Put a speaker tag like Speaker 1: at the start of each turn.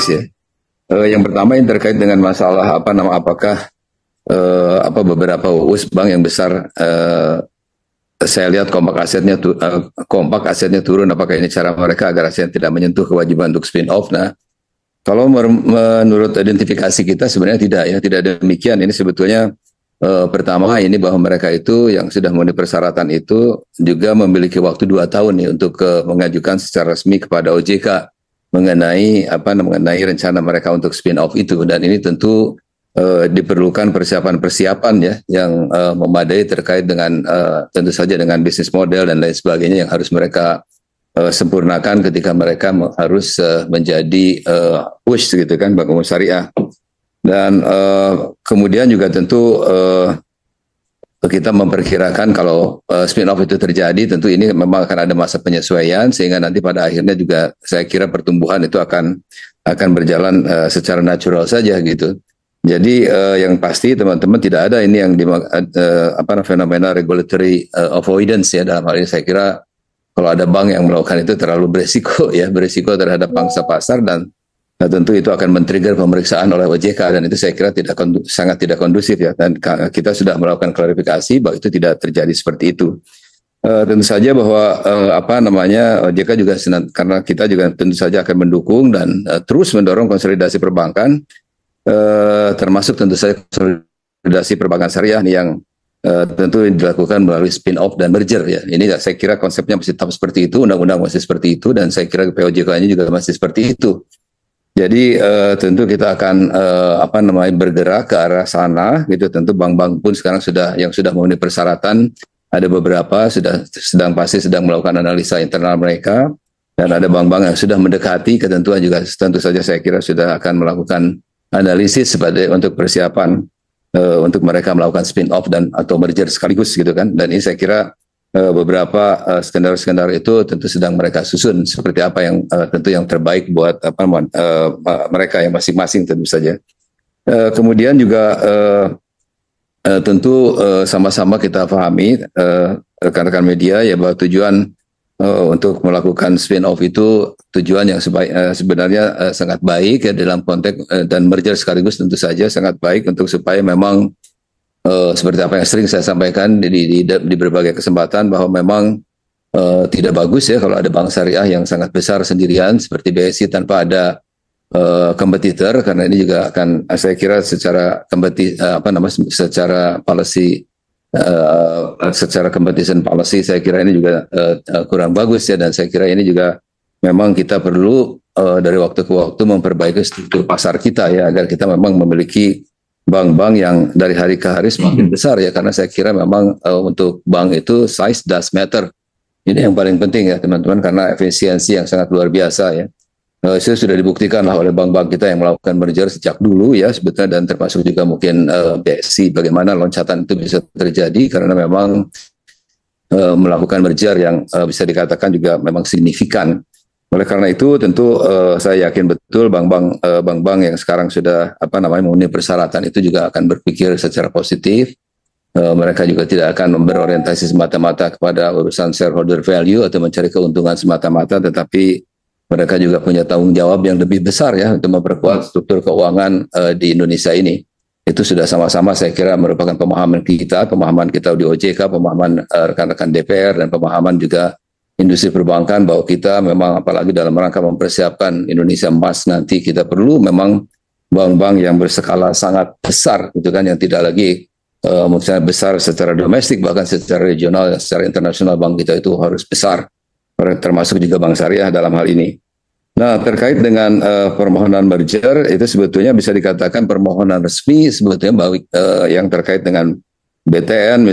Speaker 1: ya. Yang pertama yang terkait dengan masalah apakah beberapa US bank yang besar saya lihat kompak asetnya turun, apakah ini cara mereka agar aset tidak menyentuh kewajiban untuk spin off. Nah, kalau menurut identifikasi kita sebenarnya tidak demikian. Ini sebetulnya pertama ini bahwa mereka itu yang sudah memenuhi persyaratan itu juga memiliki waktu 2 tahun nih untuk mengajukan secara resmi kepada OJK mengenai rencana mereka untuk spin off itu, dan ini tentu diperlukan persiapan ya yang memadai terkait dengan tentu saja dengan bisnis model dan lain sebagainya yang harus mereka sempurnakan ketika mereka harus menjadi push gitu kan Bank Umum Syariah. Dan kemudian juga tentu kita memperkirakan kalau spin off itu terjadi, tentu ini memang akan ada masa penyesuaian sehingga nanti pada akhirnya juga saya kira pertumbuhan itu akan berjalan secara natural saja gitu. Jadi yang pasti teman-teman tidak ada ini yang fenomena regulatory avoidance ya. Dalam hal ini saya kira kalau ada bank yang melakukan itu terlalu beresiko terhadap pangsa pasar, dan tentu itu akan men-trigger pemeriksaan oleh OJK, dan itu saya kira sangat tidak kondusif ya, dan kita sudah melakukan klarifikasi bahwa itu tidak terjadi seperti itu. Tentu saja bahwa OJK juga karena kita juga tentu saja akan mendukung dan terus mendorong konsolidasi perbankan, termasuk tentu saja konsolidasi perbankan syariah yang tentu dilakukan melalui spin off dan merger ya. Ini saya kira konsepnya masih tetap seperti itu, undang-undang masih seperti itu, dan saya kira POJK-nya juga masih seperti itu. Jadi tentu kita akan bergerak ke arah sana gitu. Tentu bank-bank pun sekarang sudah memenuhi persyaratan. Ada beberapa sedang melakukan analisa internal mereka, dan ada bank-bank yang sudah mendekati ketentuan juga tentu saja saya kira sudah akan melakukan analisis untuk persiapan untuk mereka melakukan spin off dan atau merger sekaligus gitu kan. Dan ini saya kira beberapa skenario itu tentu sedang mereka susun seperti apa yang tentu yang terbaik buat mereka yang masing-masing tentu saja. Kemudian juga tentu sama-sama kita pahami rekan-rekan media ya bahwa tujuan untuk melakukan spin off itu tujuan yang sebenarnya sangat baik ya dalam konteks dan merger sekaligus tentu saja sangat baik untuk supaya memang seperti apa yang sering saya sampaikan di berbagai kesempatan bahwa memang tidak bagus ya kalau ada bank syariah yang sangat besar sendirian seperti BSI tanpa ada kompetitor, karena ini juga akan saya kira secara policy secara competition policy saya kira ini juga kurang bagus ya, dan saya kira ini juga memang kita perlu dari waktu ke waktu memperbaiki struktur pasar kita ya agar kita memang memiliki bank-bank yang dari hari ke hari semakin besar ya, karena saya kira memang untuk bank itu size does matter. Ini yang paling penting ya teman-teman, karena efisiensi yang sangat luar biasa ya. Itu sudah dibuktikan lah oleh bank-bank kita yang melakukan merger sejak dulu ya sebetulnya, dan termasuk juga mungkin BSI bagaimana loncatan itu bisa terjadi karena memang melakukan merger yang bisa dikatakan juga memang signifikan. Oleh karena itu tentu saya yakin betul bank-bank yang sekarang sudah memenuhi persyaratan itu juga akan berpikir secara positif. Mereka juga tidak akan berorientasi semata-mata kepada urusan shareholder value atau mencari keuntungan semata-mata, tetapi mereka juga punya tanggung jawab yang lebih besar ya untuk memperkuat struktur keuangan di Indonesia ini. Itu sudah sama-sama saya kira merupakan pemahaman kita di OJK, pemahaman rekan-rekan DPR, dan pemahaman juga industri perbankan bahwa kita memang apalagi dalam rangka mempersiapkan Indonesia emas nanti, kita perlu memang bank-bank yang berskala sangat besar gitu kan, yang tidak lagi misalnya besar secara domestik, bahkan secara regional, secara internasional bank kita itu harus besar, termasuk juga bank syariah dalam hal ini. Nah, terkait dengan permohonan merger itu sebetulnya bisa dikatakan permohonan resmi sebetulnya yang terkait dengan BTN misalnya